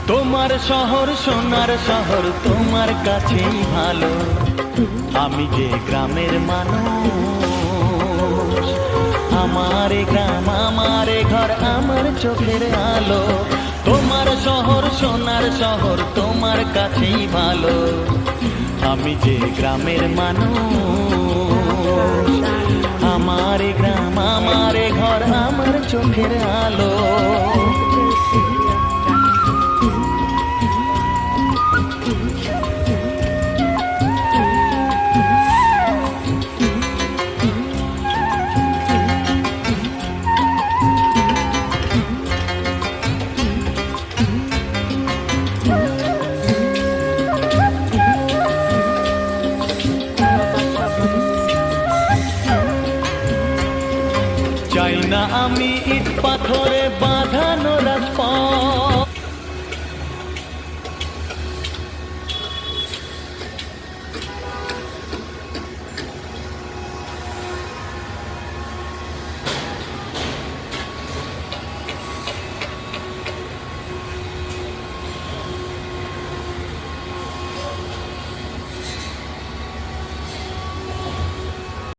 তোমার শহর সোনার শহর তোমার কাছেই ভালো। আমি যে গ্রামের মানুষ, আমার গ্রাম আমার ঘর আমার চোখের আলো। তোমার শহর সোনার শহর তোমার কাছেই ভালো। আমি যে গ্রামের মানুষ, আমার গ্রাম আমার ঘর আমার চোখের আলো। চাই না আমি ইট পাথর